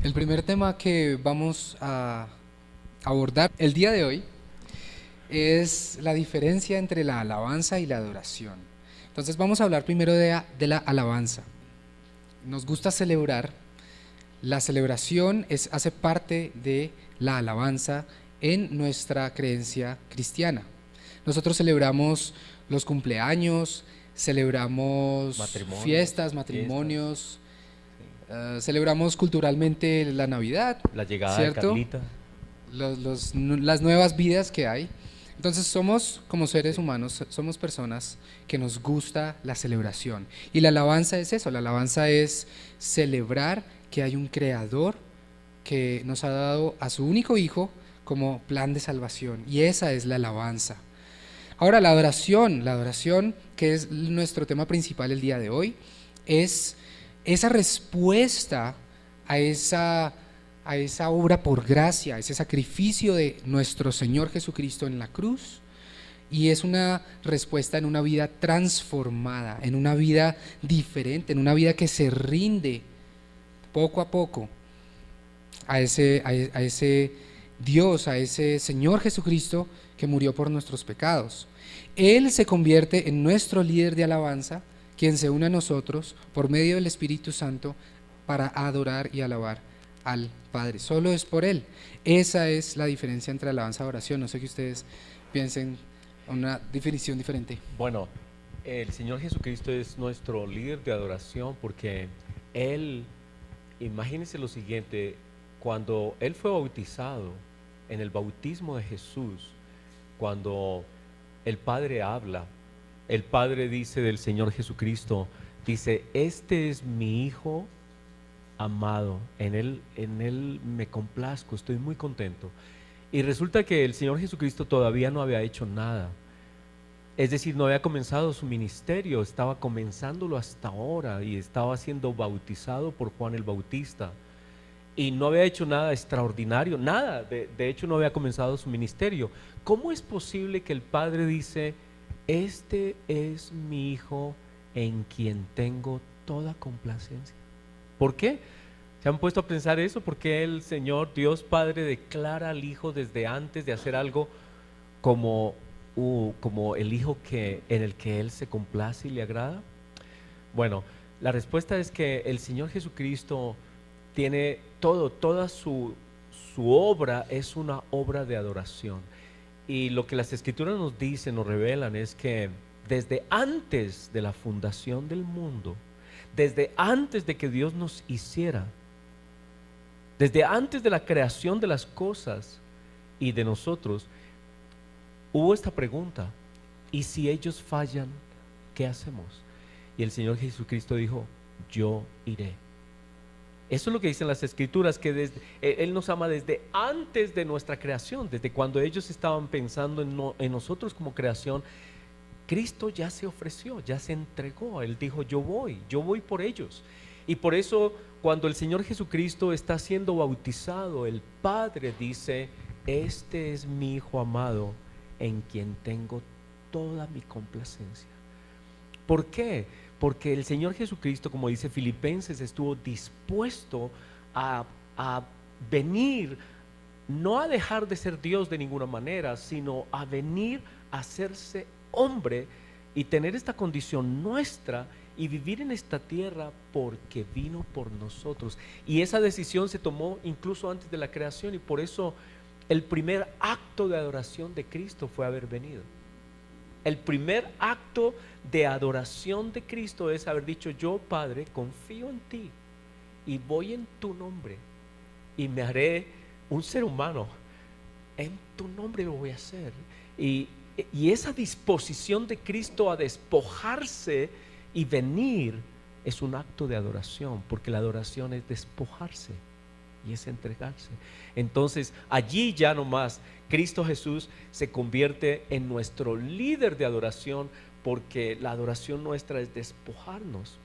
El primer tema que vamos a abordar el día de hoy es la diferencia entre la alabanza y la adoración. Entonces vamos a hablar primero de la alabanza. Nos gusta celebrar. La celebración hace parte de la alabanza en nuestra creencia cristiana. Nosotros celebramos los cumpleaños, celebramos Matrimonios, fiestas, fiestas, matrimonios, sí. celebramos culturalmente la Navidad, La llegada de ¿cierto? Carlita, Las nuevas vidas que hay. Entonces somos como seres sí. humanos, somos personas que nos gusta la celebración. Y la alabanza es eso, la alabanza es celebrar que hay un creador que nos ha dado a su único hijo como plan de salvación. Y esa es la alabanza. Ahora la adoración, que es nuestro tema principal el día de hoy, es esa respuesta a esa obra por gracia, a ese sacrificio de nuestro Señor Jesucristo en la cruz. Y es una respuesta en una vida transformada, en una vida diferente, en una vida que se rinde poco a poco a ese Dios, a ese Señor Jesucristo que murió por nuestros pecados. Él se convierte en nuestro líder de alabanza, quien se une a nosotros por medio del Espíritu Santo para adorar y alabar al Padre. Solo es por Él. Esa es la diferencia entre alabanza y oración. No sé que ustedes piensen una definición diferente. Bueno, el Señor Jesucristo es nuestro líder de adoración porque Él, imagínense lo siguiente, cuando Él fue bautizado, en el bautismo de Jesús, cuando el Padre habla, el Padre dice del Señor Jesucristo, dice, este es mi Hijo amado, en él me complazco, estoy muy contento. Y resulta que el Señor Jesucristo todavía no había hecho nada. Es decir, no había comenzado su ministerio, estaba comenzándolo hasta ahora y estaba siendo bautizado por Juan el Bautista. Y no había hecho nada extraordinario, nada, de hecho no había comenzado su ministerio. ¿Cómo es posible que el Padre dice, este es mi Hijo en quien tengo toda complacencia? ¿Por qué? ¿Se han puesto a pensar eso? Porque el Señor Dios Padre declara al Hijo desde antes de hacer algo como, como el Hijo en el que Él se complace y le agrada. Bueno, la respuesta es que el Señor Jesucristo tiene toda su obra es una obra de adoración. Y lo que las Escrituras nos dicen, nos revelan, es que desde antes de la fundación del mundo, desde antes de que Dios nos hiciera, desde antes de la creación de las cosas y de nosotros, hubo esta pregunta: ¿y si ellos fallan, qué hacemos? Y el Señor Jesucristo dijo: yo iré. Eso es lo que dicen las Escrituras, que Él nos ama desde antes de nuestra creación, desde cuando ellos estaban pensando en nosotros como creación. Cristo ya se ofreció, ya se entregó. Él dijo: yo voy por ellos. Y por eso cuando el Señor Jesucristo está siendo bautizado, el Padre dice: este es mi Hijo amado en quien tengo toda mi complacencia. ¿Por qué? Porque el Señor Jesucristo, como dice Filipenses, estuvo dispuesto a venir, no a dejar de ser Dios de ninguna manera, sino a venir a hacerse hombre y tener esta condición nuestra y vivir en esta tierra porque vino por nosotros. Y esa decisión se tomó incluso antes de la creación, y por eso el primer acto de adoración de Cristo fue haber venido. El primer acto de adoración de Cristo es haber dicho: yo, Padre, confío en ti y voy en tu nombre y me haré un ser humano. En tu nombre lo voy a hacer. Y, y esa disposición de Cristo a despojarse y venir es un acto de adoración, porque la adoración es despojarse y es entregarse. Entonces allí ya no más Cristo Jesús se convierte en nuestro líder de adoración, porque la adoración nuestra es despojarnos,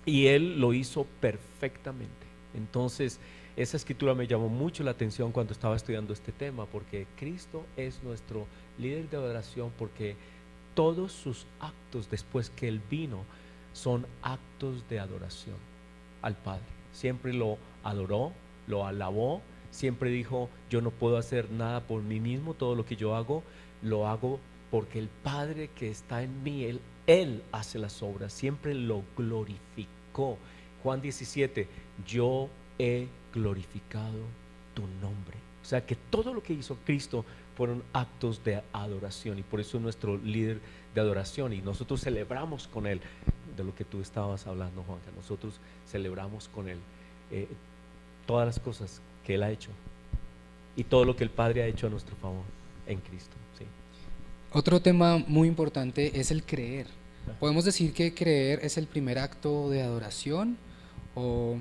y Él lo hizo perfectamente. Entonces esa escritura me llamó mucho la atención cuando estaba estudiando este tema, porque Cristo es nuestro líder de adoración, porque todos sus actos después que Él vino son actos de adoración al Padre. Siempre lo adoró, lo alabó, siempre dijo, yo no puedo hacer nada por mí mismo, todo lo que yo hago, lo hago porque el Padre que está en mí, Él hace las obras, siempre lo glorificó. Juan 17, yo he glorificado tu nombre. O sea que todo lo que hizo Cristo fueron actos de adoración, y por eso es nuestro líder de adoración, y nosotros celebramos con Él, de lo que tú estabas hablando, Juanca. Nosotros celebramos con Él todas las cosas que Él ha hecho y todo lo que el Padre ha hecho a nuestro favor en Cristo. ¿Sí? Otro tema muy importante es el creer. ¿Podemos decir que creer es el primer acto de adoración? ¿O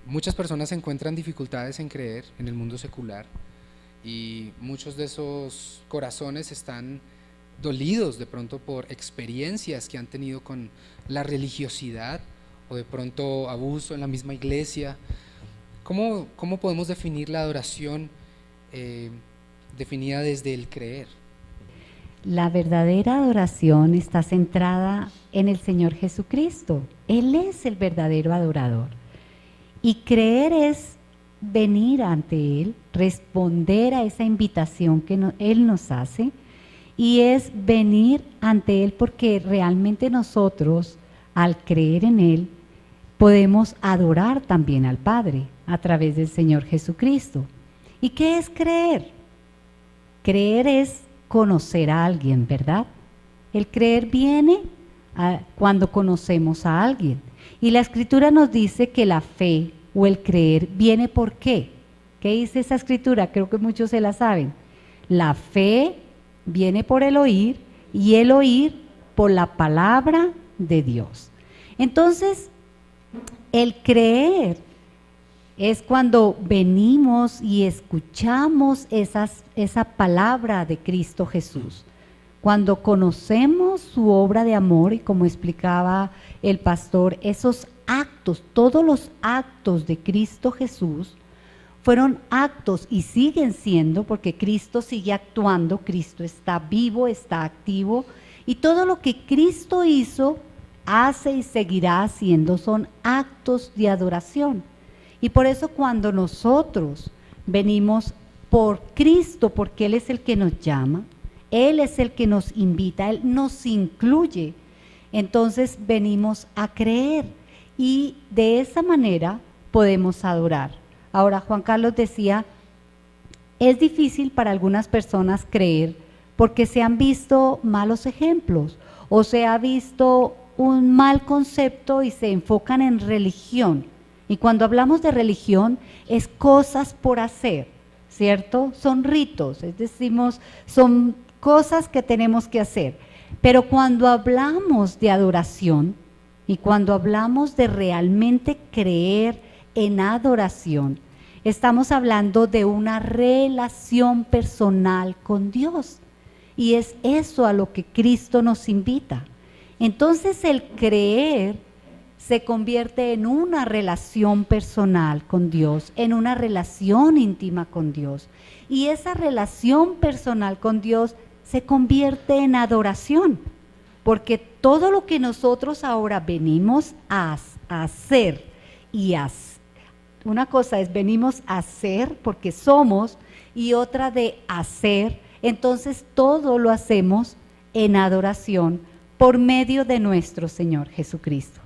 muchas personas encuentran dificultades en creer en el mundo secular, y muchos de esos corazones están dolidos de pronto por experiencias que han tenido con la religiosidad, o de pronto abuso en la misma iglesia? ¿Cómo podemos definir la adoración definida desde el creer? La verdadera adoración está centrada en el Señor Jesucristo. Él es el verdadero adorador. Y creer es venir ante Él, responder a esa invitación que Él nos hace, y es venir ante Él porque realmente nosotros, al creer en Él, podemos adorar también al Padre a través del Señor Jesucristo. ¿Y qué es creer? Creer es conocer a alguien, ¿verdad? El creer viene cuando conocemos a alguien. Y la Escritura nos dice que la fe o el creer viene ¿por qué? ¿Qué dice esa Escritura? Creo que muchos se la saben. La fe viene por el oír, y el oír por la palabra de Dios. Entonces, el creer es cuando venimos y escuchamos esa palabra de Cristo Jesús. Cuando conocemos su obra de amor, y como explicaba el pastor, esos actos, todos los actos de Cristo Jesús fueron actos y siguen siendo, porque Cristo sigue actuando, Cristo está vivo, está activo, y todo lo que Cristo hizo, hace y seguirá haciendo son actos de adoración. Y por eso cuando nosotros venimos por Cristo, porque Él es el que nos llama, Él es el que nos invita, Él nos incluye, entonces venimos a creer, y de esa manera podemos adorar. Ahora, Juan Carlos decía, es difícil para algunas personas creer porque se han visto malos ejemplos o se ha visto un mal concepto y se enfocan en religión. Y cuando hablamos de religión es cosas por hacer, ¿cierto? Son ritos, es decir, son cosas que tenemos que hacer. Pero cuando hablamos de adoración y cuando hablamos de realmente creer en adoración, estamos hablando de una relación personal con Dios. Y es eso a lo que Cristo nos invita. Entonces el creer se convierte en una relación personal con Dios, en una relación íntima con Dios. Y esa relación personal con Dios se convierte en adoración, porque todo lo que nosotros ahora venimos a hacer y una cosa es venimos a hacer porque somos, y otra de hacer, entonces todo lo hacemos en adoración por medio de nuestro Señor Jesucristo.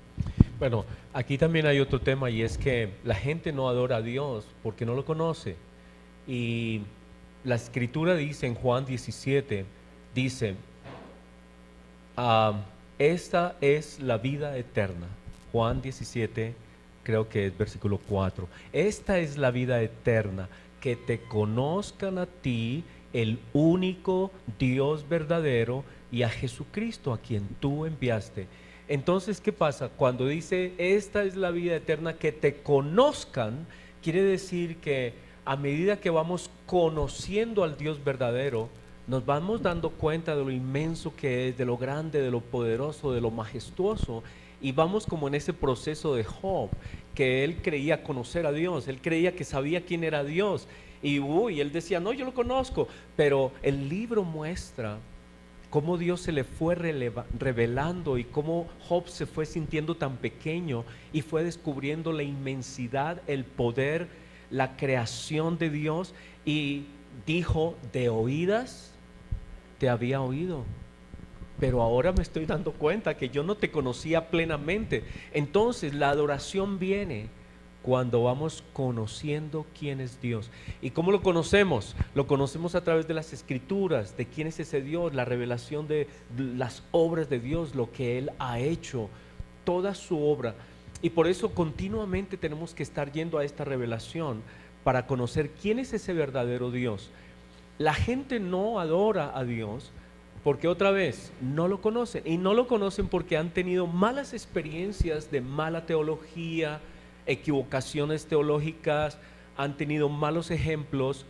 Bueno, aquí también hay otro tema, y es que la gente no adora a Dios porque no lo conoce. Y la Escritura dice en Juan 17, dice, esta es la vida eterna. Juan 17, creo que es versículo 4. Esta es la vida eterna, que te conozcan a ti, el único Dios verdadero, y a Jesucristo a quien tú enviaste. Entonces, ¿qué pasa? Cuando dice, esta es la vida eterna, que te conozcan, quiere decir que a medida que vamos conociendo al Dios verdadero, nos vamos dando cuenta de lo inmenso que es, de lo grande, de lo poderoso, de lo majestuoso, y vamos como en ese proceso de Job, que él creía conocer a Dios, él creía que sabía quién era Dios, y él decía, no, yo lo conozco, pero el libro muestra cómo Dios se le fue revelando y cómo Job se fue sintiendo tan pequeño y fue descubriendo la inmensidad, el poder, la creación de Dios, y dijo: de oídas te había oído, pero ahora me estoy dando cuenta que yo no te conocía plenamente. Entonces la adoración viene cuando vamos conociendo quién es Dios. ¿Y cómo lo conocemos? Lo conocemos a través de las Escrituras, de quién es ese Dios, la revelación de las obras de Dios, lo que Él ha hecho, toda su obra. Y por eso continuamente tenemos que estar yendo a esta revelación para conocer quién es ese verdadero Dios. La gente no adora a Dios porque, otra vez, no lo conocen. Y no lo conocen porque han tenido malas experiencias de mala teología, equivocaciones teológicas, han tenido malos ejemplos.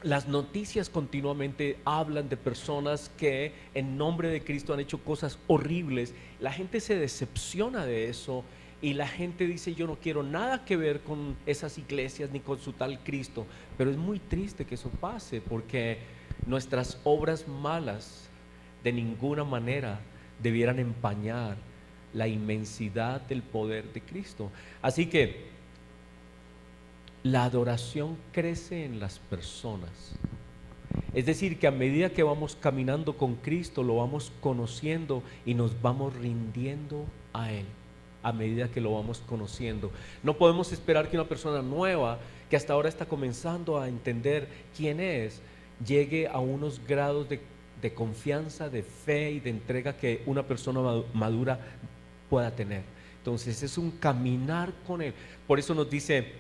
Las noticias continuamente hablan de personas que en nombre de Cristo han hecho cosas horribles. La gente se decepciona de eso y la gente dice: yo no quiero nada que ver con esas iglesias ni con su tal Cristo. Pero es muy triste que eso pase, porque nuestras obras malas de ninguna manera debieran empañar la inmensidad del poder de Cristo. Así que la adoración crece en las personas. Es decir, que a medida que vamos caminando con Cristo, lo vamos conociendo y nos vamos rindiendo a Él. A medida que lo vamos conociendo, no podemos esperar que una persona nueva, que hasta ahora está comenzando a entender quién es, llegue a unos grados de confianza, de fe y de entrega que una persona madura pueda tener. Entonces es un caminar con Él. Por eso nos dice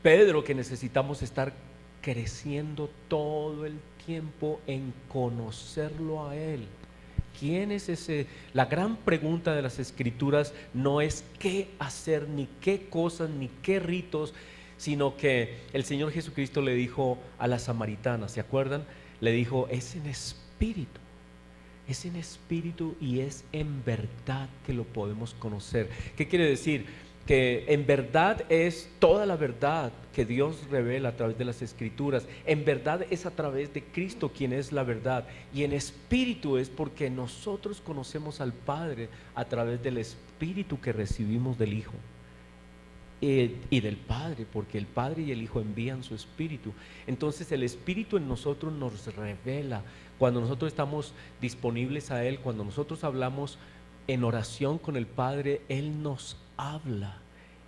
Pedro que necesitamos estar creciendo todo el tiempo en conocerlo a Él. ¿Quién es ese? La gran pregunta de las Escrituras no es qué hacer, ni qué cosas, ni qué ritos, sino que el Señor Jesucristo le dijo a la samaritana, ¿se acuerdan? Le dijo: es en espíritu. Es en espíritu y es en verdad que lo podemos conocer. ¿Qué quiere decir? Que en verdad es toda la verdad que Dios revela a través de las Escrituras. En verdad es a través de Cristo quien es la verdad. Y en espíritu es porque nosotros conocemos al Padre a través del Espíritu que recibimos del Hijo. Y del Padre, porque el Padre y el Hijo envían su Espíritu. Entonces el Espíritu en nosotros nos revela. Cuando nosotros estamos disponibles a Él, cuando nosotros hablamos en oración con el Padre, Él nos habla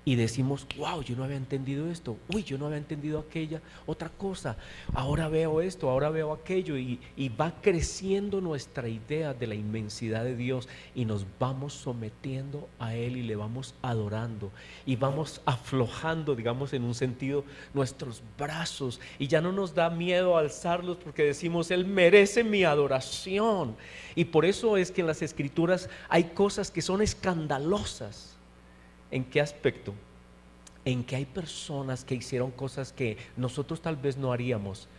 y decimos: wow, yo no había entendido esto, uy, yo no había entendido aquella otra cosa, ahora veo esto, ahora veo aquello, y va creciendo nuestra idea de la inmensidad de Dios, y nos vamos sometiendo a Él y le vamos adorando y vamos aflojando, digamos, en un sentido, nuestros brazos, y ya no nos da miedo alzarlos porque decimos: Él merece mi adoración. Y por eso es que en las Escrituras hay cosas que son escandalosas. ¿En qué aspecto? En que hay personas que hicieron cosas que nosotros tal vez no haríamos,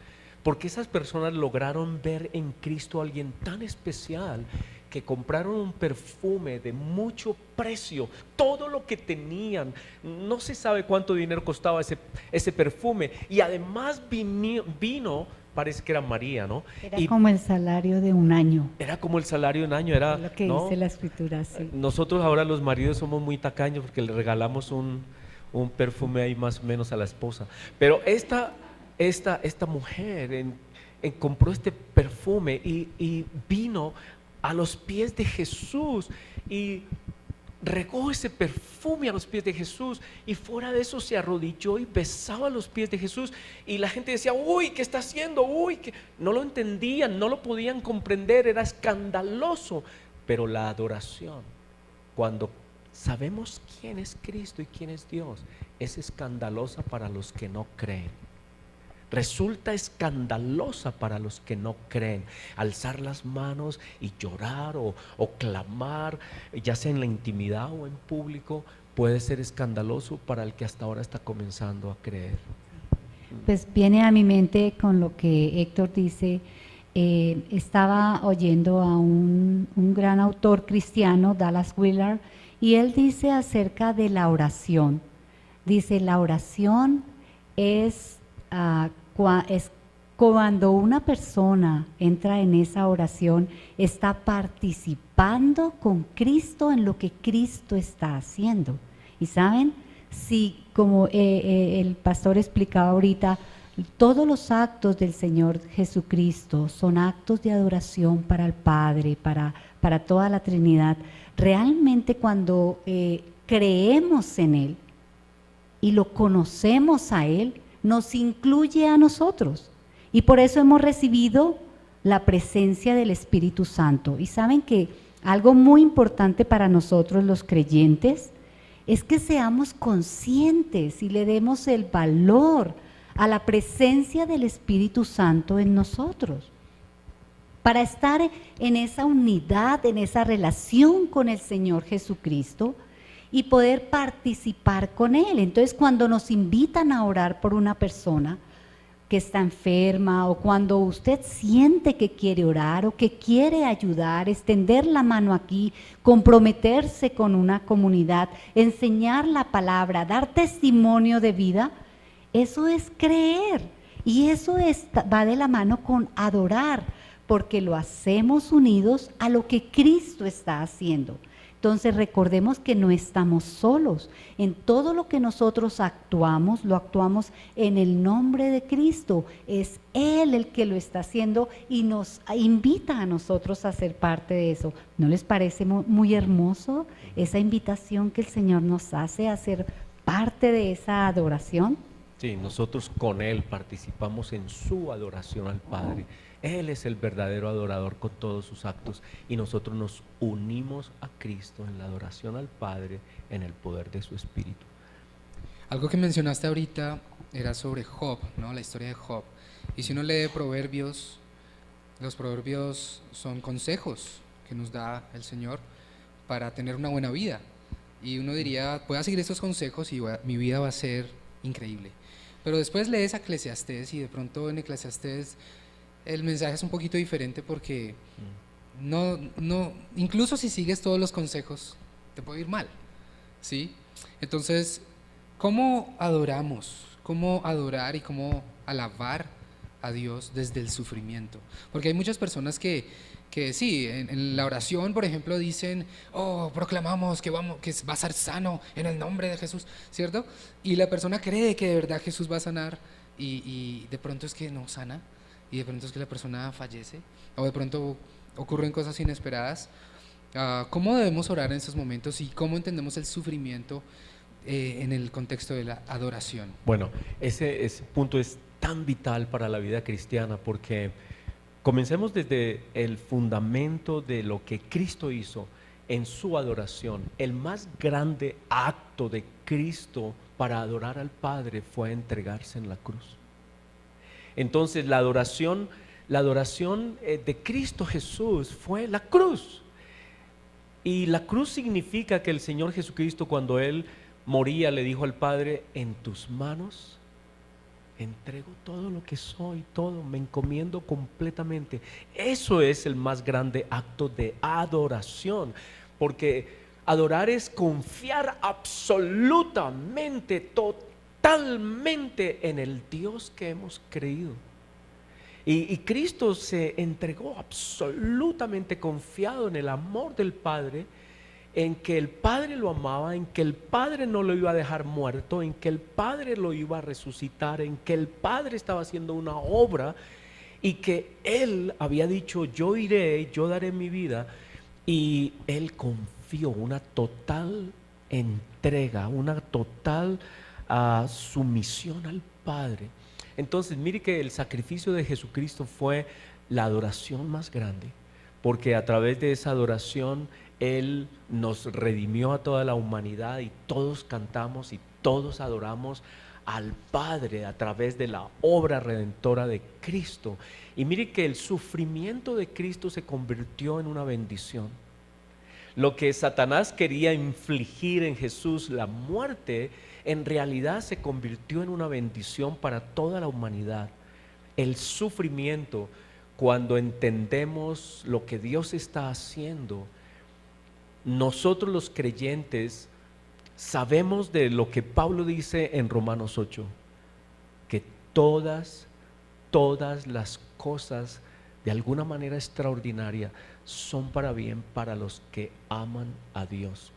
porque esas personas lograron ver en Cristo a alguien tan especial que compraron un perfume de mucho precio, todo lo que tenían, no se sabe cuánto dinero costaba ese perfume, y además vino, parece que era María, ¿no? Era como el salario de un año. Era como el salario de un año, era lo que ¿no? dice la Escritura, sí. Nosotros ahora los maridos somos muy tacaños porque le regalamos un perfume ahí más o menos a la esposa. Pero esta mujer compró este perfume y vino a los pies de Jesús y regó ese perfume a los pies de Jesús, y fuera de eso se arrodilló y besaba los pies de Jesús, y la gente decía: uy, ¿qué está haciendo? Uy, que no lo entendían, no lo podían comprender, era escandaloso. Pero la adoración, cuando sabemos quién es Cristo y quién es Dios, es escandalosa para los que no creen. Resulta escandalosa para los que no creen. Alzar las manos y llorar o clamar, ya sea en la intimidad o en público, puede ser escandaloso para el que hasta ahora está comenzando a creer. Pues viene a mi mente con lo que Héctor dice. Estaba oyendo a un gran autor cristiano, Dallas Willard, y él dice acerca de la oración. Dice: la oración es Cuando una persona entra en esa oración, está participando con Cristo en lo que Cristo está haciendo. Y saben, si como el pastor explicaba ahorita, todos los actos del Señor Jesucristo son actos de adoración para el Padre, para toda la Trinidad. Realmente cuando creemos en Él y lo conocemos a Él, nos incluye a nosotros. Y por eso hemos recibido la presencia del Espíritu Santo. Y saben que algo muy importante para nosotros los creyentes es que seamos conscientes y le demos el valor a la presencia del Espíritu Santo en nosotros. Para estar en esa unidad, en esa relación con el Señor Jesucristo y poder participar con Él. Entonces, cuando nos invitan a orar por una persona que está enferma, o cuando usted siente que quiere orar o que quiere ayudar, extender la mano aquí, comprometerse con una comunidad, enseñar la palabra, dar testimonio de vida, eso es creer y eso va de la mano con adorar, porque lo hacemos unidos a lo que Cristo está haciendo. Entonces recordemos que no estamos solos. En todo lo que nosotros actuamos, lo actuamos en el nombre de Cristo. Es Él el que lo está haciendo y nos invita a nosotros a ser parte de eso. ¿No les parece muy hermoso esa invitación que el Señor nos hace a ser parte de esa adoración? Sí, nosotros con Él participamos en su adoración al Padre. Él es el verdadero adorador con todos sus actos y nosotros nos unimos a Cristo en la adoración al Padre en el poder de su Espíritu. Algo que mencionaste ahorita era sobre Job, ¿no? La historia de Job. Y si uno lee Proverbios, los proverbios son consejos que nos da el Señor para tener una buena vida. Y uno diría, voy a seguir estos consejos y mi vida va a ser increíble. Pero después lees a Eclesiastés y de pronto en Eclesiastés el mensaje es un poquito diferente porque incluso si sigues todos los consejos, te puede ir mal, ¿sí? Entonces, ¿cómo adoramos? ¿Cómo adorar y cómo alabar a Dios desde el sufrimiento? Porque hay muchas personas que sí, en la oración, por ejemplo, dicen, proclamamos que va a ser sano en el nombre de Jesús, ¿cierto? Y la persona cree que de verdad Jesús va a sanar y de pronto es que no sana. Y de pronto es que la persona fallece o de pronto ocurren cosas inesperadas. ¿Cómo debemos orar en esos momentos y cómo entendemos el sufrimiento en el contexto de la adoración? Bueno, ese punto es tan vital para la vida cristiana porque comencemos desde el fundamento de lo que Cristo hizo en su adoración. El más grande acto de Cristo para adorar al Padre fue entregarse en la cruz. Entonces la adoración de Cristo Jesús fue la cruz. Y la cruz significa que el Señor Jesucristo, cuando Él moría, le dijo al Padre, en tus manos entrego todo lo que soy, todo, me encomiendo completamente. Eso es el más grande acto de adoración, porque adorar es confiar absolutamente, totalmente en el Dios que hemos creído. Y Cristo se entregó absolutamente confiado en el amor del Padre, en que el Padre lo amaba, en que el Padre no lo iba a dejar muerto, en que el Padre lo iba a resucitar, en que el Padre estaba haciendo una obra y que Él había dicho, yo iré, yo daré mi vida, y Él confió una total entrega, una total sumisión al Padre. Entonces mire que el sacrificio de Jesucristo fue la adoración más grande, porque a través de esa adoración Él nos redimió a toda la humanidad y todos cantamos y todos adoramos al Padre a través de la obra redentora de Cristo. Y mire que el sufrimiento de Cristo se convirtió en una bendición. Lo que Satanás quería infligir en Jesús, la muerte, en realidad se convirtió en una bendición para toda la humanidad. El sufrimiento, cuando entendemos lo que Dios está haciendo, nosotros los creyentes sabemos de lo que Pablo dice en Romanos 8, que todas todas las cosas de alguna manera extraordinaria son para bien para los que aman a Dios.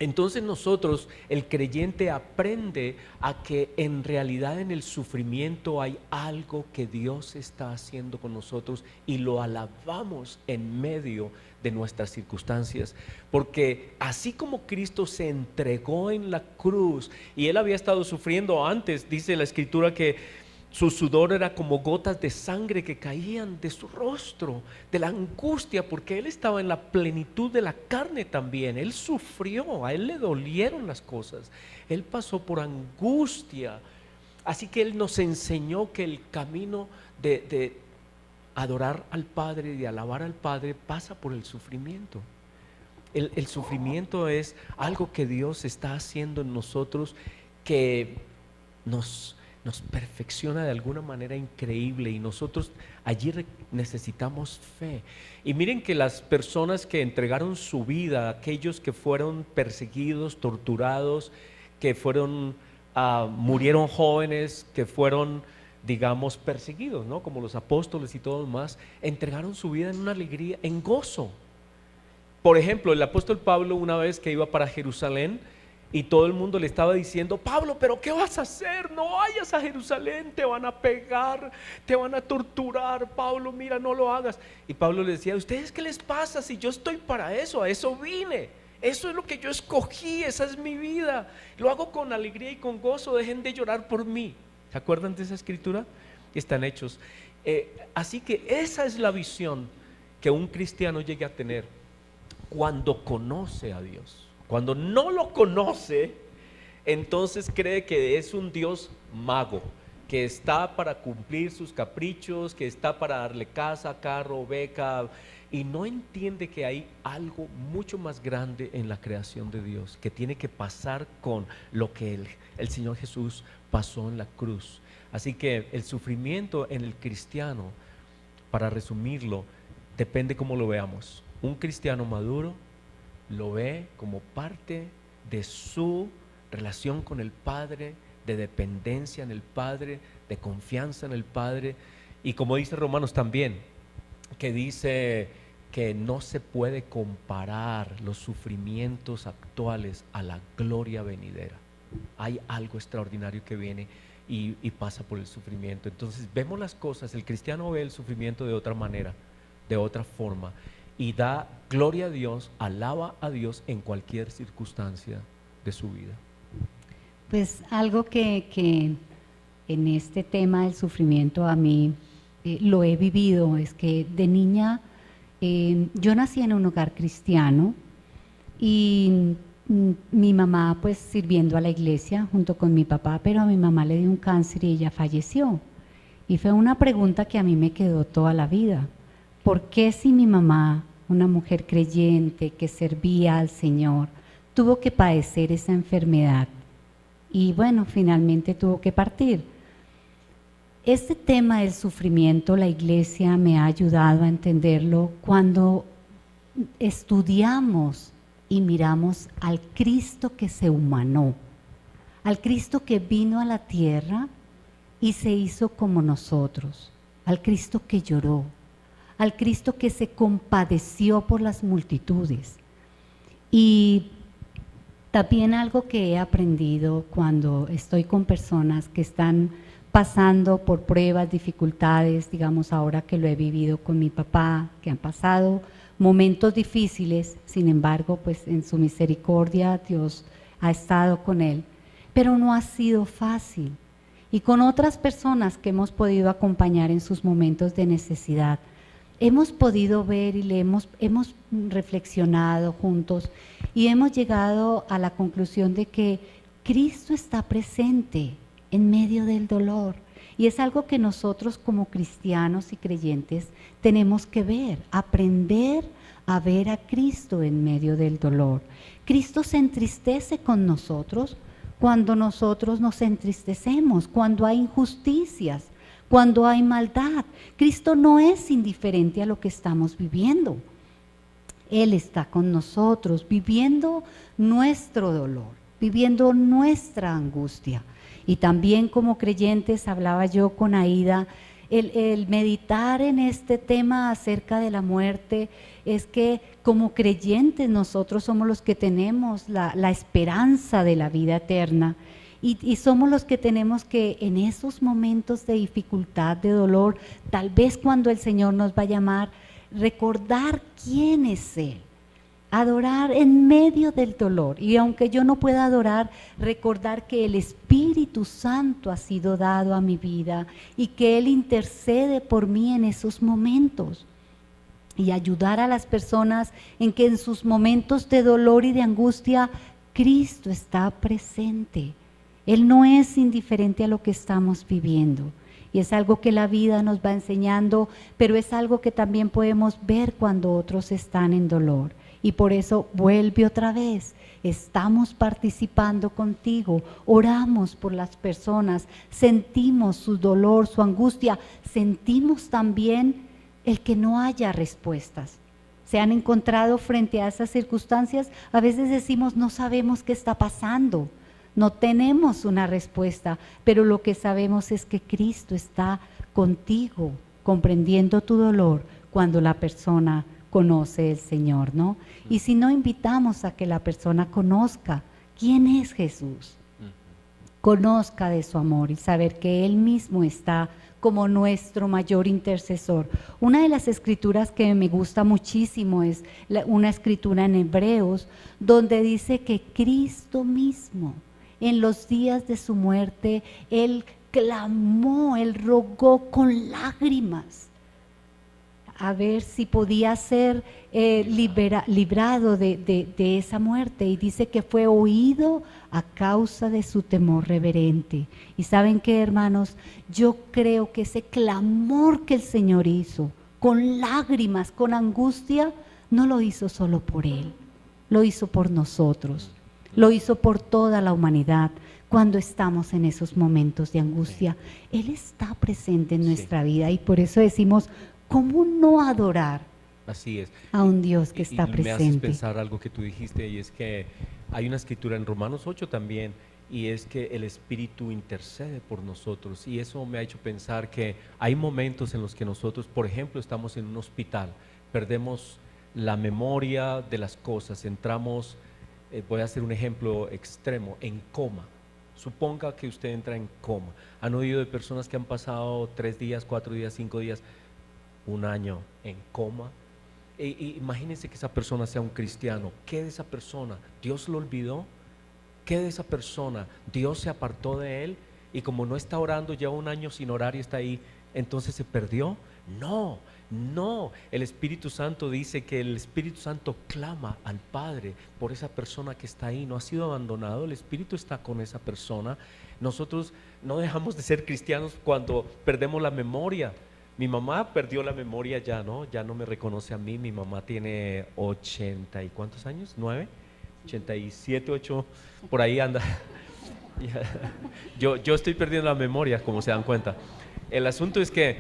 Entonces nosotros, el creyente, aprende a que en realidad en el sufrimiento hay algo que Dios está haciendo con nosotros y lo alabamos en medio de nuestras circunstancias, porque así como Cristo se entregó en la cruz y Él había estado sufriendo antes, dice la Escritura que su sudor era como gotas de sangre que caían de su rostro, de la angustia, porque Él estaba en la plenitud de la carne también. Él sufrió, a Él le dolieron las cosas. Él pasó por angustia. Así que Él nos enseñó que el camino de adorar al Padre, de alabar al Padre, pasa por el sufrimiento. El sufrimiento es algo que Dios está haciendo en nosotros, que nos perfecciona de alguna manera increíble, y nosotros allí necesitamos fe. Y miren que las personas que entregaron su vida, aquellos que fueron perseguidos, torturados, que murieron jóvenes, que fueron, digamos, perseguidos, ¿no? Como los apóstoles y todos más, entregaron su vida en una alegría, en gozo. Por ejemplo, el apóstol Pablo, una vez que iba para Jerusalén, y todo el mundo le estaba diciendo: Pablo, ¿pero qué vas a hacer? No vayas a Jerusalén, te van a pegar, te van a torturar. Pablo, mira, no lo hagas. Y Pablo le decía: ¿a ustedes qué les pasa? Si yo estoy para eso, a eso vine. Eso es lo que yo escogí, esa es mi vida. Lo hago con alegría y con gozo, dejen de llorar por mí. ¿Se acuerdan de esa escritura? Están hechos. Así que esa es la visión que un cristiano llegue a tener cuando conoce a Dios. Cuando no lo conoce, entonces cree que es un Dios mago, que está para cumplir sus caprichos, que está para darle casa, carro, beca, y no entiende que hay algo mucho más grande en la creación de Dios, que tiene que pasar con lo que el Señor Jesús pasó en la cruz. Así que el sufrimiento en el cristiano, para resumirlo, depende cómo lo veamos. Un cristiano maduro lo ve como parte de su relación con el Padre, de dependencia en el Padre, de confianza en el Padre, y como dice Romanos también, que dice que no se puede comparar los sufrimientos actuales a la gloria venidera. Hay algo extraordinario que viene y pasa por el sufrimiento. Entonces vemos las cosas, el cristiano ve el sufrimiento de otra manera, de otra forma, y da gloria a Dios, alaba a Dios en cualquier circunstancia de su vida. Pues algo que en este tema del sufrimiento a mí lo he vivido es que de niña yo nací en un hogar cristiano y mi mamá pues sirviendo a la iglesia junto con mi papá, pero a mi mamá le dio un cáncer y ella falleció. Y fue una pregunta que a mí me quedó toda la vida. ¿Por qué si mi mamá, una mujer creyente que servía al Señor, tuvo que padecer esa enfermedad? Y bueno, finalmente tuvo que partir. Este tema del sufrimiento, la iglesia me ha ayudado a entenderlo cuando estudiamos y miramos al Cristo que se humanó, al Cristo que vino a la tierra y se hizo como nosotros, al Cristo que lloró, al Cristo que se compadeció por las multitudes. Y también algo que he aprendido cuando estoy con personas que están pasando por pruebas, dificultades, digamos ahora que lo he vivido con mi papá, que han pasado momentos difíciles, sin embargo, pues en su misericordia Dios ha estado con él, pero no ha sido fácil. Y con otras personas que hemos podido acompañar en sus momentos de necesidad, hemos podido ver y hemos reflexionado juntos y hemos llegado a la conclusión de que Cristo está presente en medio del dolor. Y es algo que nosotros como cristianos y creyentes tenemos que ver, aprender a ver a Cristo en medio del dolor. Cristo se entristece con nosotros cuando nosotros nos entristecemos, cuando hay injusticias, cuando hay maldad. Cristo no es indiferente a lo que estamos viviendo. Él está con nosotros, viviendo nuestro dolor, viviendo nuestra angustia. Y también como creyentes, hablaba yo con Aida, el meditar en este tema acerca de la muerte es que como creyentes nosotros somos los que tenemos la esperanza de la vida eterna y somos los que tenemos que en esos momentos de dificultad, de dolor, tal vez cuando el Señor nos va a llamar, recordar quién es Él. Adorar en medio del dolor, y aunque yo no pueda adorar, recordar que el Espíritu Santo ha sido dado a mi vida y que Él intercede por mí en esos momentos, y ayudar a las personas en que en sus momentos de dolor y de angustia Cristo está presente. Él no es indiferente a lo que estamos viviendo. Y es algo que la vida nos va enseñando, pero es algo que también podemos ver cuando otros están en dolor. Y por eso vuelve otra vez, estamos participando contigo, oramos por las personas, sentimos su dolor, su angustia, sentimos también el que no haya respuestas. Se han encontrado frente a esas circunstancias, a veces decimos no sabemos qué está pasando, no tenemos una respuesta, pero lo que sabemos es que Cristo está contigo, comprendiendo tu dolor cuando la persona conoce el Señor, ¿no? Y si no, invitamos a que la persona conozca quién es Jesús, conozca de su amor y saber que Él mismo está como nuestro mayor intercesor. Una de las escrituras que me gusta muchísimo es una escritura en Hebreos, donde dice que Cristo mismo, en los días de su muerte, Él clamó, Él rogó con lágrimas a ver si podía ser librado de esa muerte, y dice que fue oído a causa de su temor reverente. Y ¿saben qué, hermanos? Yo creo que ese clamor que el Señor hizo, con lágrimas, con angustia, no lo hizo solo por Él, lo hizo por nosotros, lo hizo por toda la humanidad. Cuando estamos en esos momentos de angustia, Él está presente en nuestra vida, y por eso decimos, ¿cómo no adorar Así es. a un Dios que está Me haces presente? pensar algo que tú dijiste, y es que hay una escritura en Romanos 8 también, y es que el Espíritu intercede por nosotros, y eso me ha hecho pensar que hay momentos en los que nosotros, por ejemplo, estamos en un hospital, perdemos la memoria de las cosas, entramos, voy a hacer un ejemplo extremo, en coma. Suponga que usted entra en coma. ¿Han oído de personas que han pasado 3 días, 4 días, 5 días, un año en coma? Imagínense que esa persona sea un cristiano. ¿Qué de esa persona? ¿Dios lo olvidó? ¿Qué de esa persona? ¿Dios se apartó de él? Y como no está orando, lleva un año sin orar y está ahí, ¿entonces se perdió? No, no. El Espíritu Santo dice que el Espíritu Santo clama al Padre por esa persona que está ahí. No ha sido abandonado, el Espíritu está con esa persona. Nosotros no dejamos de ser cristianos cuando perdemos la memoria. Mi mamá perdió la memoria ya, ¿no? Ya no me reconoce a mí. Mi mamá tiene 80 y ¿cuántos años? 9, 87, 8, por ahí anda. Yo estoy perdiendo la memoria, como se dan cuenta. El asunto es que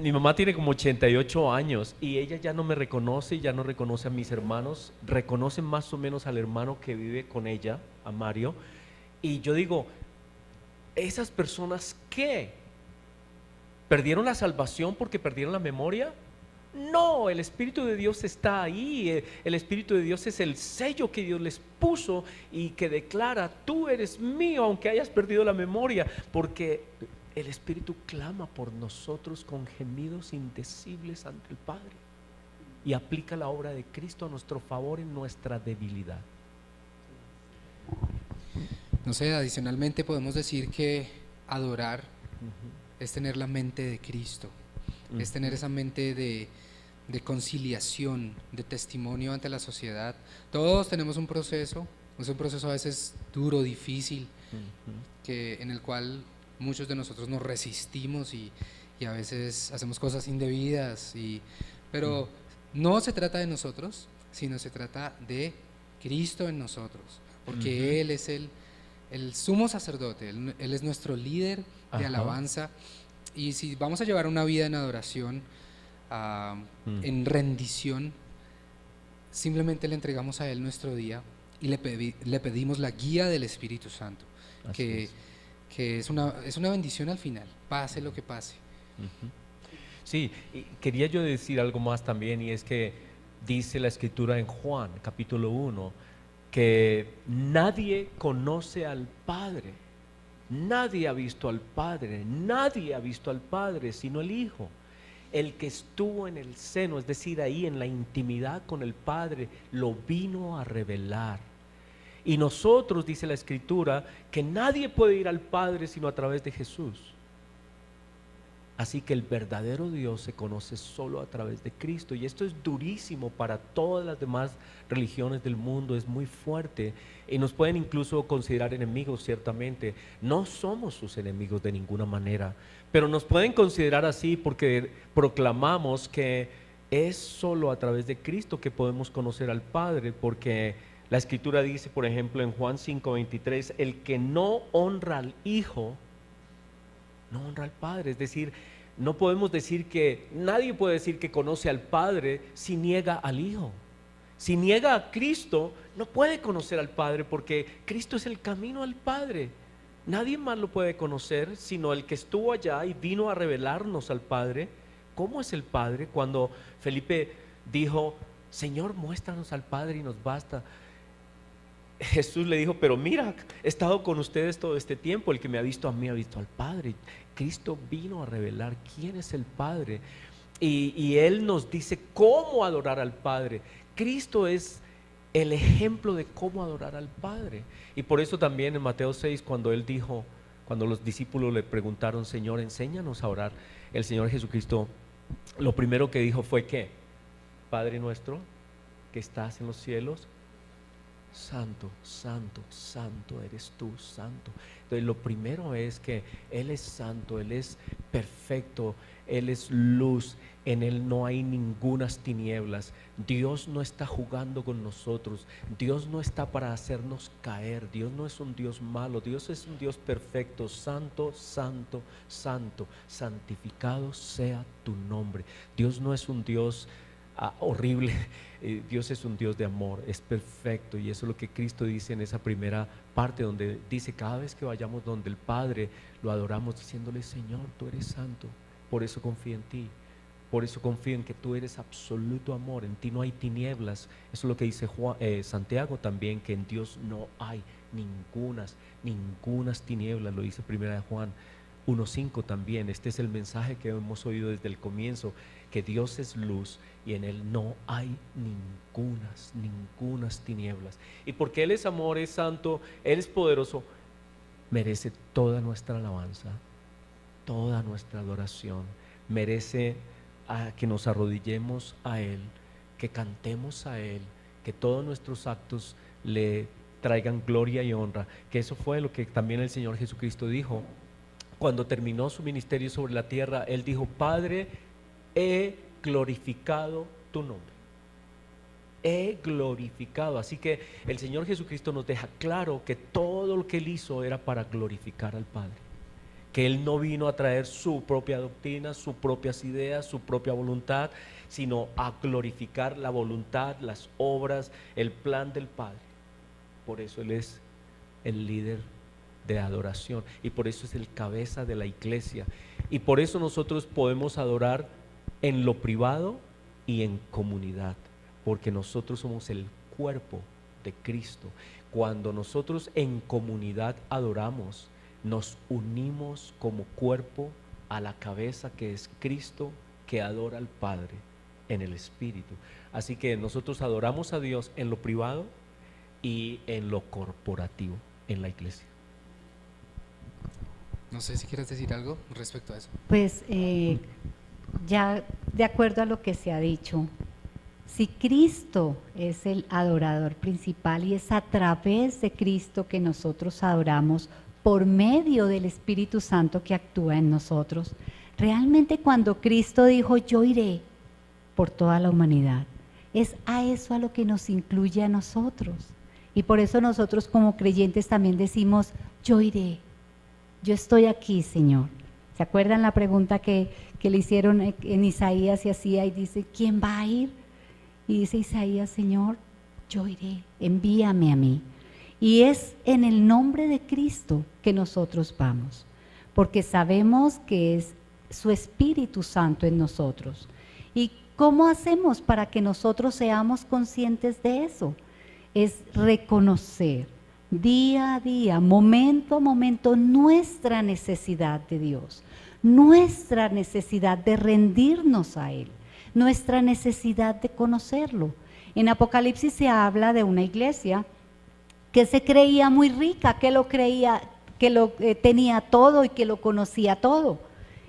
mi mamá tiene como 88 años y ella ya no me reconoce, ya no reconoce a mis hermanos, reconoce más o menos al hermano que vive con ella, a Mario. Y yo digo, ¿esas personas qué? ¿Perdieron la salvación porque perdieron la memoria? No, el Espíritu de Dios está ahí. El Espíritu de Dios es el sello que Dios les puso y que declara, tú eres mío aunque hayas perdido la memoria, porque el Espíritu clama por nosotros con gemidos indecibles ante el Padre y aplica la obra de Cristo a nuestro favor en nuestra debilidad. No sé, adicionalmente podemos decir que adorar es tener la mente de Cristo, es tener esa mente de conciliación, de testimonio ante la sociedad. Todos tenemos un proceso, es un proceso a veces duro, difícil, en el cual muchos de nosotros nos resistimos y a veces hacemos cosas indebidas, pero no se trata de nosotros, sino se trata de Cristo en nosotros, porque Él es el sumo sacerdote, Él es nuestro líder de alabanza, y si vamos a llevar una vida en adoración, en rendición, simplemente le entregamos a Él nuestro día y le pedimos la guía del Espíritu Santo, que es una bendición al final, pase lo que pase. Ujú. Sí, y quería yo decir algo más también, y es que dice la escritura en Juan, capítulo 1, que nadie conoce al Padre, nadie ha visto al Padre, nadie ha visto al Padre sino el Hijo. El que estuvo en el seno, es decir, ahí en la intimidad con el Padre, lo vino a revelar. Y nosotros, dice la escritura, que nadie puede ir al Padre sino a través de Jesús. Así que el verdadero Dios se conoce solo a través de Cristo, y esto es durísimo para todas las demás religiones del mundo, es muy fuerte y nos pueden incluso considerar enemigos. Ciertamente no somos sus enemigos de ninguna manera, pero nos pueden considerar así porque proclamamos que es solo a través de Cristo que podemos conocer al Padre, porque la escritura dice, por ejemplo, en Juan 5:23, el que no honra al Hijo no honra al Padre. Es decir, no podemos decir que, nadie puede decir que conoce al Padre si niega al Hijo. Si niega a Cristo, no puede conocer al Padre, porque Cristo es el camino al Padre. Nadie más lo puede conocer sino el que estuvo allá y vino a revelarnos al Padre. ¿Cómo es el Padre? Cuando Felipe dijo, Señor, muéstranos al Padre y nos basta, Jesús le dijo, pero mira, he estado con ustedes todo este tiempo, el que me ha visto a mí ha visto al Padre. Cristo vino a revelar quién es el Padre, y Él nos dice cómo adorar al Padre. Cristo es el ejemplo de cómo adorar al Padre, y por eso también en Mateo 6, cuando Él dijo, cuando los discípulos le preguntaron, Señor, enséñanos a orar, el Señor Jesucristo lo primero que dijo fue que, Padre nuestro que estás en los cielos, santo, santo, santo eres tú, santo. Entonces lo primero es que Él es santo, Él es perfecto, Él es luz, en Él no hay ningunas tinieblas. Dios no está jugando con nosotros, Dios no está para hacernos caer, Dios no es un Dios malo, Dios es un Dios perfecto, santo, santo, santo, santificado sea tu nombre. Dios no es un Dios horrible. Dios es un Dios de amor, es perfecto, y eso es lo que Cristo dice en esa primera parte, donde dice, cada vez que vayamos donde el Padre, lo adoramos diciéndole, Señor, tú eres santo, por eso confío en ti, por eso confío en que tú eres absoluto amor, en ti no hay tinieblas. Eso es lo que dice Santiago también, que en Dios no hay ningunas tinieblas, lo dice primera de Juan 1:5 también. Este es el mensaje que hemos oído desde el comienzo, que Dios es luz y en Él no hay ningunas tinieblas. Y porque Él es amor, es santo, Él es poderoso, merece toda nuestra alabanza, toda nuestra adoración, merece que nos arrodillemos a Él, que cantemos a Él, que todos nuestros actos le traigan gloria y honra, que eso fue lo que también el Señor Jesucristo dijo cuando terminó su ministerio sobre la tierra. Él dijo, Padre, he glorificado tu nombre, he glorificado. Así que el Señor Jesucristo nos deja claro que todo lo que Él hizo era para glorificar al Padre, que Él no vino a traer su propia doctrina, sus propias ideas, su propia voluntad, sino a glorificar la voluntad, las obras, el plan del Padre. Por eso Él es el líder de adoración, y por eso es el cabeza de la iglesia, y por eso nosotros podemos adorar en lo privado y en comunidad, porque nosotros somos el cuerpo de Cristo. Cuando nosotros en comunidad adoramos, nos unimos como cuerpo a la cabeza, que es Cristo, que adora al Padre en el Espíritu. Así que nosotros adoramos a Dios en lo privado y en lo corporativo, en la iglesia. No sé si quieres decir algo respecto a eso. Pues ya de acuerdo a lo que se ha dicho, si Cristo es el adorador principal y es a través de Cristo que nosotros adoramos por medio del Espíritu Santo que actúa en nosotros, realmente cuando Cristo dijo, yo iré por toda la humanidad, es a eso a lo que nos incluye a nosotros. Y por eso nosotros como creyentes también decimos, yo iré, yo estoy aquí, Señor. ¿Se acuerdan la pregunta que le hicieron en Isaías y hacía y dice, ¿quién va a ir? Y dice Isaías, Señor, yo iré, envíame a mí. Y es en el nombre de Cristo que nosotros vamos, porque sabemos que es su Espíritu Santo en nosotros. ¿Y cómo hacemos para que nosotros seamos conscientes de eso? Es reconocer día a día, momento a momento, nuestra necesidad de Dios, nuestra necesidad de rendirnos a Él, nuestra necesidad de conocerlo. En Apocalipsis se habla de una iglesia que se creía muy rica, que lo creía, que lo tenía todo y que lo conocía todo.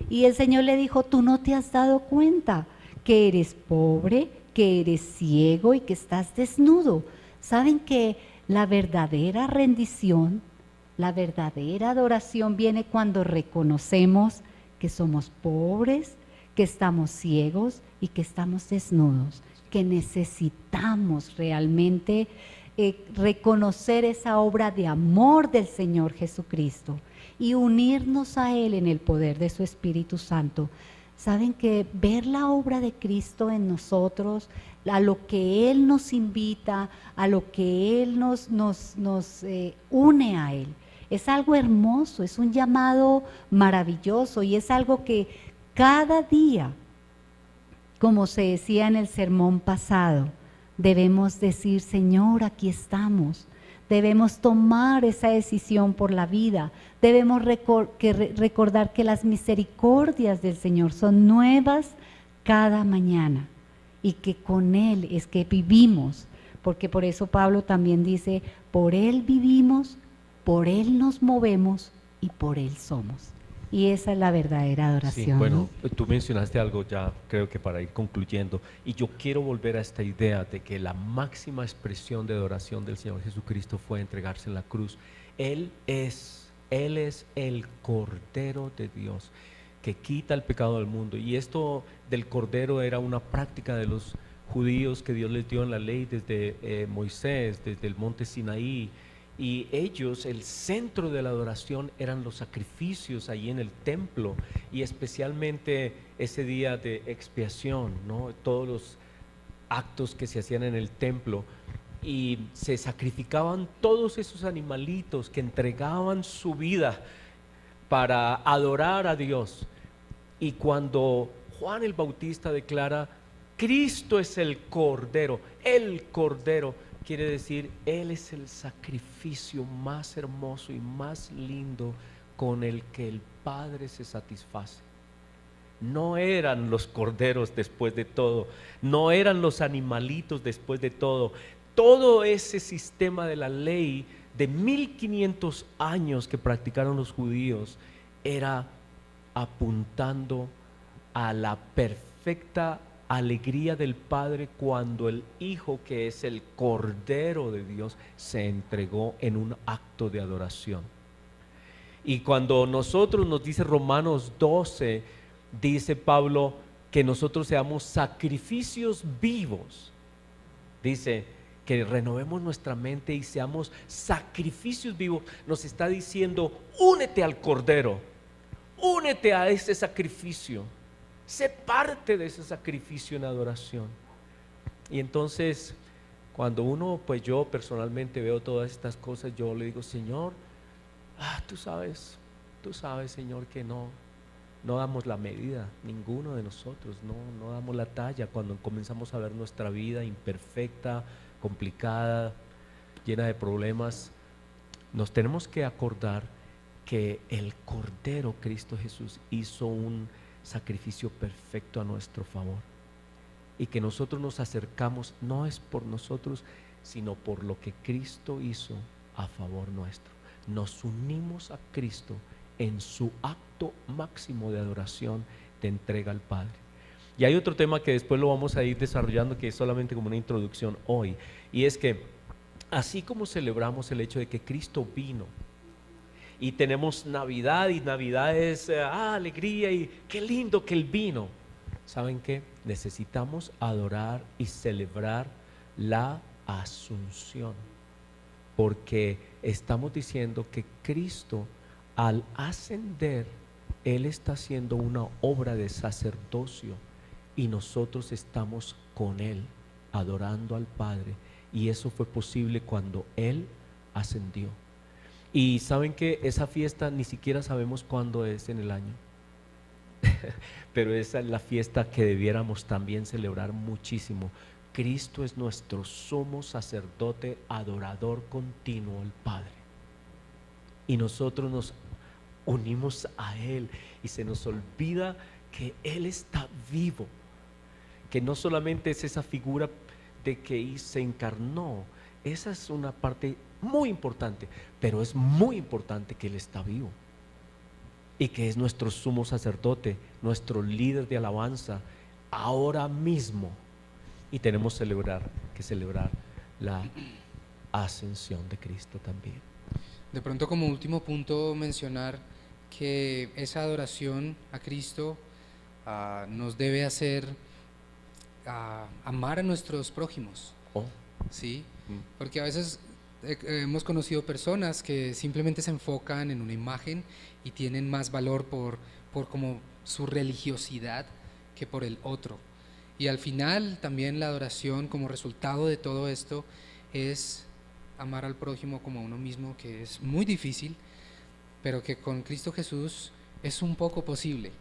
Y el Señor le dijo, tú no te has dado cuenta que eres pobre, que eres ciego y que estás desnudo. ¿Saben que la verdadera rendición, la verdadera adoración viene cuando reconocemos que somos pobres, que estamos ciegos y que estamos desnudos, que necesitamos realmente reconocer esa obra de amor del Señor Jesucristo y unirnos a Él en el poder de su Espíritu Santo? Saben que ver la obra de Cristo en nosotros, a lo que Él nos invita, a lo que Él nos une a Él, es algo hermoso, es un llamado maravilloso y es algo que cada día, como se decía en el sermón pasado, debemos decir, Señor, aquí estamos. Debemos tomar esa decisión por la vida. Debemos recordar que las misericordias del Señor son nuevas cada mañana y que con Él es que vivimos. Porque por eso Pablo también dice, por Él vivimos, por Él nos movemos y por Él somos. Y esa es la verdadera adoración. Sí, bueno, ¿no? tú mencionaste algo ya, creo que para ir concluyendo, y yo quiero volver a esta idea de que la máxima expresión de adoración del Señor Jesucristo fue entregarse en la cruz. Él es el Cordero de Dios que quita el pecado del mundo, y esto del Cordero era una práctica de los judíos que Dios les dio en la ley desde Moisés, desde el monte Sinaí. Y ellos, el centro de la adoración eran los sacrificios allí en el templo, y especialmente ese día de expiación, ¿no? Todos los actos que se hacían en el templo, y se sacrificaban todos esos animalitos que entregaban su vida para adorar a Dios. Y cuando Juan el Bautista declara, Cristo es el Cordero, quiere decir, Él es el sacrificio más hermoso y más lindo con el que el Padre se satisface. No eran los corderos después de todo, no eran los animalitos después de todo. Todo ese sistema de la ley de 1500 años que practicaron los judíos era apuntando a la perfecta alegría del Padre cuando el Hijo, que es el Cordero de Dios, se entregó en un acto de adoración. Y cuando nosotros, nos dice Romanos 12, dice Pablo que nosotros seamos sacrificios vivos. Dice que renovemos nuestra mente y seamos sacrificios vivos. Nos está diciendo, únete al Cordero, únete a ese sacrificio. Sé parte de ese sacrificio en adoración. Y entonces, cuando uno, pues yo personalmente veo todas estas cosas, yo le digo, Señor, tú sabes, Señor, que no damos la medida, ninguno de nosotros, no damos la talla cuando comenzamos a ver nuestra vida imperfecta, complicada, llena de problemas. Nos tenemos que acordar que el Cordero Cristo Jesús hizo un sacrificio perfecto a nuestro favor, y que nosotros nos acercamos no es por nosotros, sino por lo que Cristo hizo a favor nuestro. Nos unimos a Cristo en su acto máximo de adoración, de entrega al Padre. Y hay otro tema que después lo vamos a ir desarrollando, que es solamente como una introducción hoy, y es que así como celebramos el hecho de que Cristo vino, y tenemos Navidad, y Navidad es alegría, y qué lindo que Él vino. ¿Saben qué? Necesitamos adorar y celebrar la Asunción, porque estamos diciendo que Cristo, al ascender, Él está haciendo una obra de sacerdocio, y nosotros estamos con Él, adorando al Padre, y eso fue posible cuando Él ascendió. Y saben que esa fiesta ni siquiera sabemos cuándo es en el año. pero esa es la fiesta que debiéramos también celebrar muchísimo. Cristo es nuestro sumo sacerdote, adorador continuo al Padre. Y nosotros nos unimos a Él y se nos olvida que Él está vivo, que no solamente es esa figura de que se encarnó, esa es una parte muy importante, pero es muy importante que Él está vivo y que es nuestro sumo sacerdote, nuestro líder de alabanza ahora mismo, y tenemos que celebrar la ascensión de Cristo también. De pronto, como último punto, mencionar que esa adoración a Cristo nos debe hacer amar a nuestros prójimos, Oh, ¿sí? Porque a veces hemos conocido personas que simplemente se enfocan en una imagen y tienen más valor por como su religiosidad que por el otro. Y al final también la adoración como resultado de todo esto es amar al prójimo como a uno mismo, que es muy difícil, pero que con Cristo Jesús es un poco posible.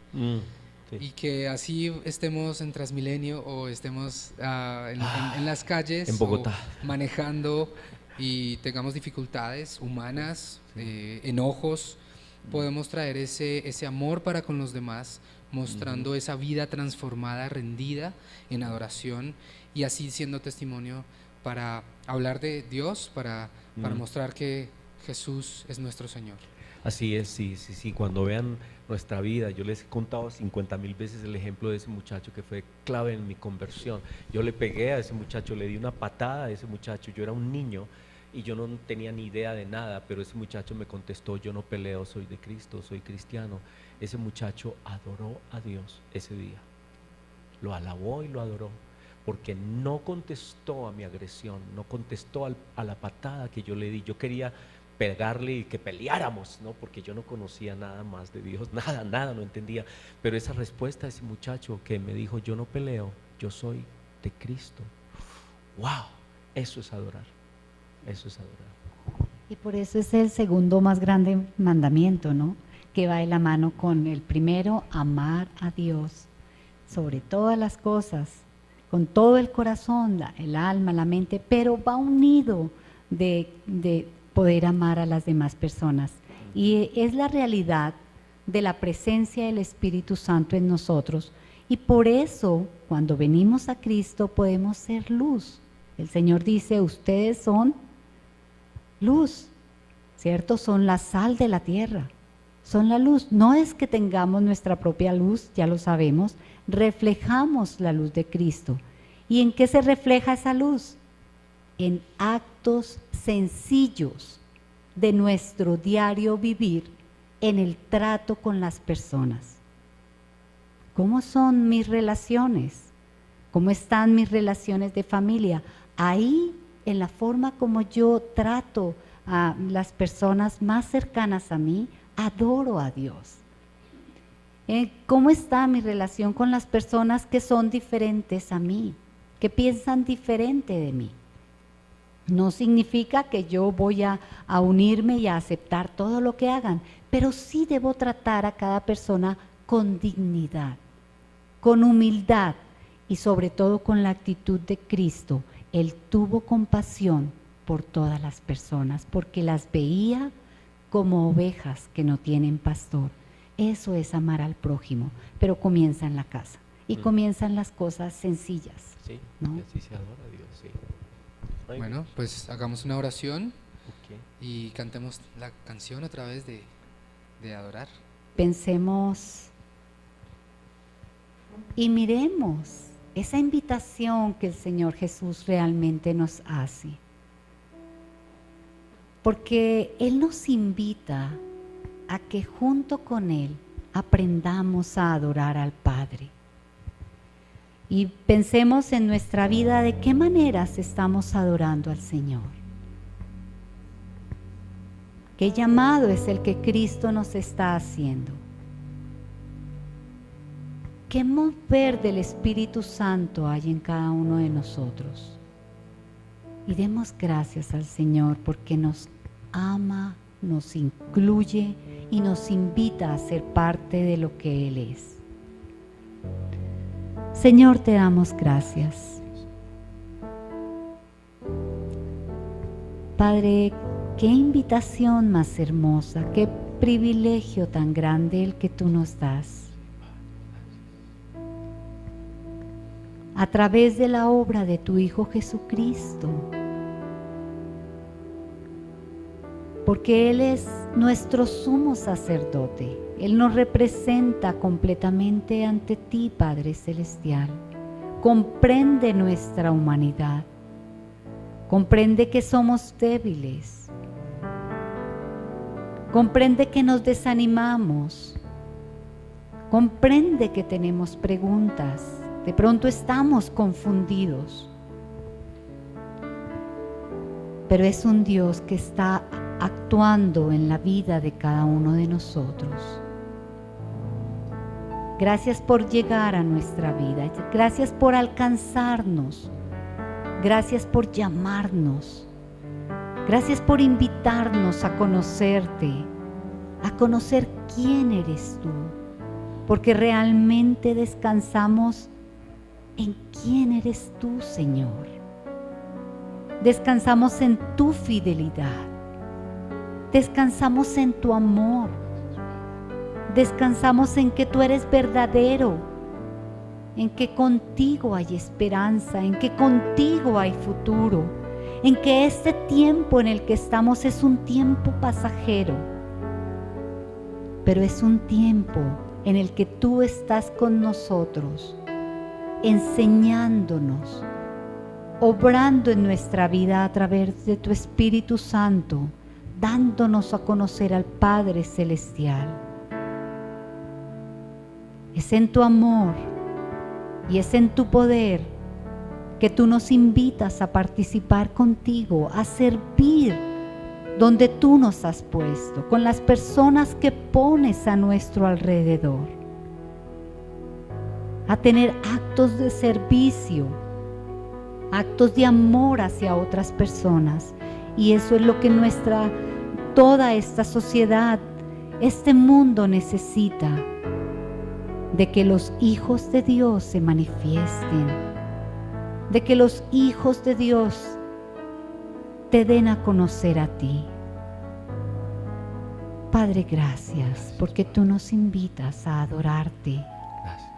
sí. Y que así estemos en Transmilenio o estemos en las calles en Bogotá, o manejando y tengamos dificultades humanas, enojos, podemos traer ese amor para con los demás, mostrando esa vida transformada, rendida en adoración, y así siendo testimonio para hablar de Dios, para mostrar que Jesús es nuestro Señor. Así es, sí. Cuando vean nuestra vida, yo les he contado 50,000 veces el ejemplo de ese muchacho que fue clave en mi conversión. Yo le pegué a ese muchacho, le di una patada a ese muchacho. Yo era un niño y yo no tenía ni idea de nada, pero ese muchacho me contestó: yo no peleo, soy de Cristo, soy cristiano. Ese muchacho adoró a Dios ese día, lo alabó y lo adoró, porque no contestó a mi agresión, no contestó a la patada que yo le di. Yo quería pegarle y que peleáramos, ¿no? Porque yo no conocía nada más de Dios, nada, no entendía. Pero esa respuesta de ese muchacho que me dijo: yo no peleo, yo soy de Cristo. ¡Wow! Eso es adorar, eso es adorar. Y por eso es el segundo más grande mandamiento, ¿no? Que va de la mano con el primero, amar a Dios sobre todas las cosas, con todo el corazón, el alma, la mente, pero va unido de poder amar a las demás personas. Y es la realidad de la presencia del Espíritu Santo en nosotros. Y por eso, cuando venimos a Cristo, podemos ser luz. El Señor dice: ustedes son luz, ¿cierto? Son la sal de la tierra, son la luz. No es que tengamos nuestra propia luz, ya lo sabemos, reflejamos la luz de Cristo. ¿Y en qué se refleja esa luz? En actos sencillos de nuestro diario vivir, en el trato con las personas. ¿Cómo son mis relaciones? ¿Cómo están mis relaciones de familia? Ahí, en la forma como yo trato a las personas más cercanas a mí, adoro a Dios. ¿Cómo está mi relación con las personas que son diferentes a mí, que piensan diferente de mí? No significa que yo voy a unirme y a aceptar todo lo que hagan, pero sí debo tratar a cada persona con dignidad, con humildad y sobre todo con la actitud de Cristo. Él tuvo compasión por todas las personas porque las veía como ovejas que no tienen pastor. Eso es amar al prójimo, pero comienza en la casa y comienzan las cosas sencillas. Sí, ¿no? y así se adora a Dios, sí. Bueno, pues hagamos una oración Okay. y cantemos la canción otra vez de adorar. Pensemos y miremos esa invitación que el Señor Jesús realmente nos hace. Porque Él nos invita a que junto con Él aprendamos a adorar al Padre. Y pensemos en nuestra vida de qué maneras estamos adorando al Señor. ¿Qué llamado es el que Cristo nos está haciendo? ¿Qué mover del Espíritu Santo hay en cada uno de nosotros? Y demos gracias al Señor porque nos ama, nos incluye y nos invita a ser parte de lo que Él es. Señor, te damos gracias. Padre, qué invitación más hermosa, qué privilegio tan grande el que tú nos das. A través de la obra de tu Hijo Jesucristo, porque Él es nuestro sumo sacerdote. Él nos representa completamente ante ti, Padre Celestial. Comprende nuestra humanidad. Comprende que somos débiles. Comprende que nos desanimamos. Comprende que tenemos preguntas. De pronto estamos confundidos. Pero es un Dios que está actuando en la vida de cada uno de nosotros. Gracias por llegar a nuestra vida. Gracias por alcanzarnos. Gracias por llamarnos. Gracias por invitarnos a conocerte, a conocer quién eres tú, porque realmente descansamos en quién eres tú, Señor. Descansamos en tu fidelidad. Descansamos en tu amor. Descansamos en que tú eres verdadero, en que contigo hay esperanza, en que contigo hay futuro, en que este tiempo en el que estamos es un tiempo pasajero, pero es un tiempo en el que tú estás con nosotros, enseñándonos, obrando en nuestra vida a través de tu Espíritu Santo, dándonos a conocer al Padre Celestial. Es en tu amor y es en tu poder que tú nos invitas a participar contigo, a servir donde tú nos has puesto, con las personas que pones a nuestro alrededor, a tener actos de servicio, actos de amor hacia otras personas. Y eso es lo que toda esta sociedad, este mundo necesita, de que los hijos de Dios se manifiesten, de que los hijos de Dios te den a conocer a ti. Padre, gracias, porque tú nos invitas a adorarte. Gracias,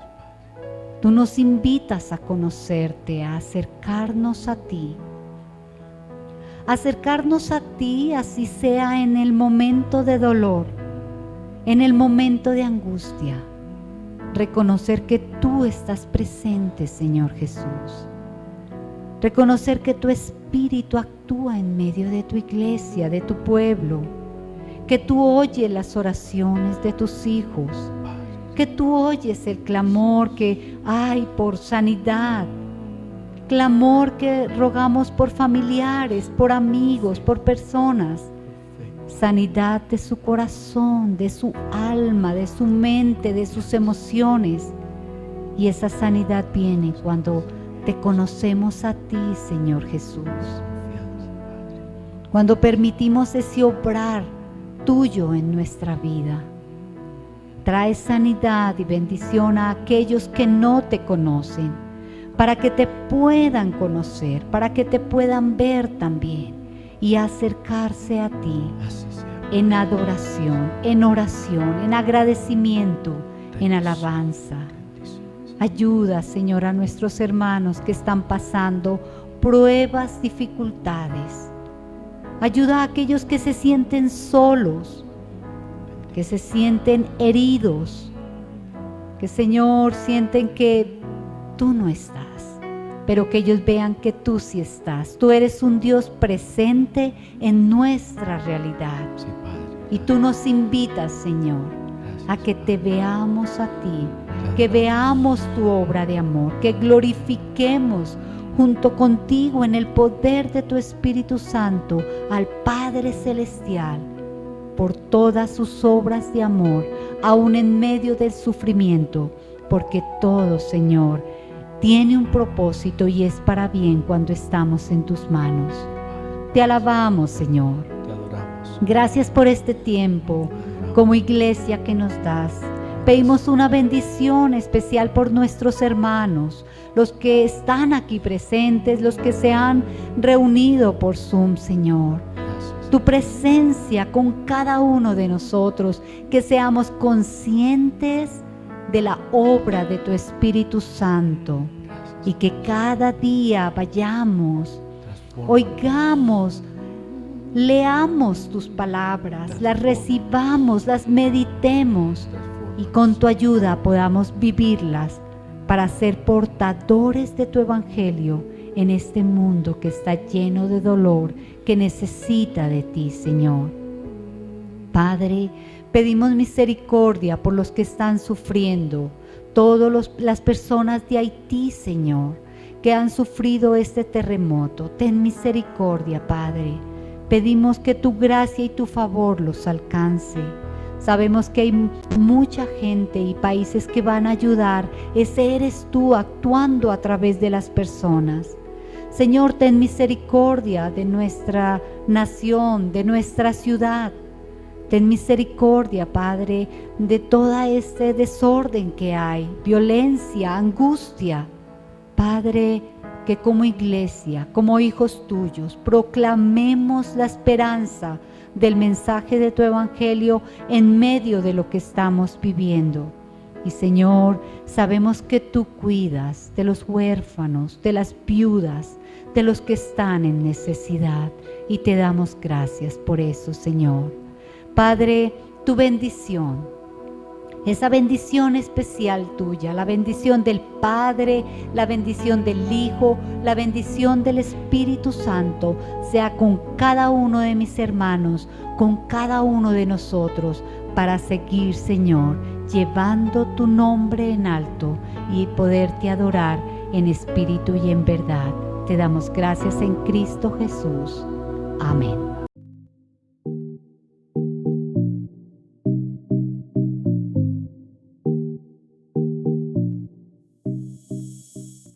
Padre. Tú nos invitas a conocerte, a acercarnos a ti. Acercarnos a ti, así sea en el momento de dolor, en el momento de angustia. Reconocer que tú estás presente, Señor Jesús. Reconocer que tu Espíritu actúa en medio de tu iglesia, de tu pueblo. Que tú oyes las oraciones de tus hijos. Que tú oyes el clamor que hay por sanidad. Clamor que rogamos por familiares, por amigos, por personas. Sanidad de su corazón, de su alma, de su mente, de sus emociones. Y esa sanidad viene cuando te conocemos a ti, Señor Jesús. Cuando permitimos ese obrar tuyo en nuestra vida. Trae sanidad y bendición a aquellos que no te conocen, para que te puedan conocer, para que te puedan ver también y acercarse a ti en adoración, en oración, en agradecimiento, en alabanza. Ayuda, Señor, a nuestros hermanos que están pasando pruebas, dificultades. Ayuda a aquellos que se sienten solos, que se sienten heridos, que, Señor, sienten que tú no estás, pero que ellos vean que tú sí estás. Tú eres un Dios presente en nuestra realidad. Sí, Padre. Y tú nos invitas, Señor, a que te veamos a ti, que veamos tu obra de amor, que glorifiquemos junto contigo en el poder de tu Espíritu Santo al Padre Celestial por todas sus obras de amor, aún en medio del sufrimiento, porque todo, Señor, tiene un propósito y es para bien cuando estamos en tus manos. Te alabamos, Señor. Te adoramos. Gracias por este tiempo como iglesia que nos das. Pedimos una bendición especial por nuestros hermanos, los que están aquí presentes, los que se han reunido por Zoom, Señor. Tu presencia con cada uno de nosotros, que seamos conscientes de la obra de tu Espíritu Santo y que cada día vayamos, oigamos, leamos tus palabras, las recibamos, las meditemos y con tu ayuda podamos vivirlas para ser portadores de tu Evangelio en este mundo que está lleno de dolor, que necesita de ti, Señor. Padre, pedimos misericordia por los que están sufriendo, todas las personas de Haití, Señor, que han sufrido este terremoto. Ten misericordia, Padre. Pedimos que tu gracia y tu favor los alcance. Sabemos que hay mucha gente y países que van a ayudar. Ese eres tú actuando a través de las personas. Señor, ten misericordia de nuestra nación, de nuestra ciudad. Ten misericordia, Padre, de todo este desorden que hay, violencia, angustia. Padre, que como iglesia, como hijos tuyos, proclamemos la esperanza del mensaje de tu Evangelio en medio de lo que estamos viviendo. Y Señor, sabemos que tú cuidas de los huérfanos, de las viudas, de los que están en necesidad, y te damos gracias por eso, Señor. Padre, tu bendición, esa bendición especial tuya, la bendición del Padre, la bendición del Hijo, la bendición del Espíritu Santo, sea con cada uno de mis hermanos, con cada uno de nosotros, para seguir, Señor, llevando tu nombre en alto y poderte adorar en espíritu y en verdad. Te damos gracias en Cristo Jesús. Amén.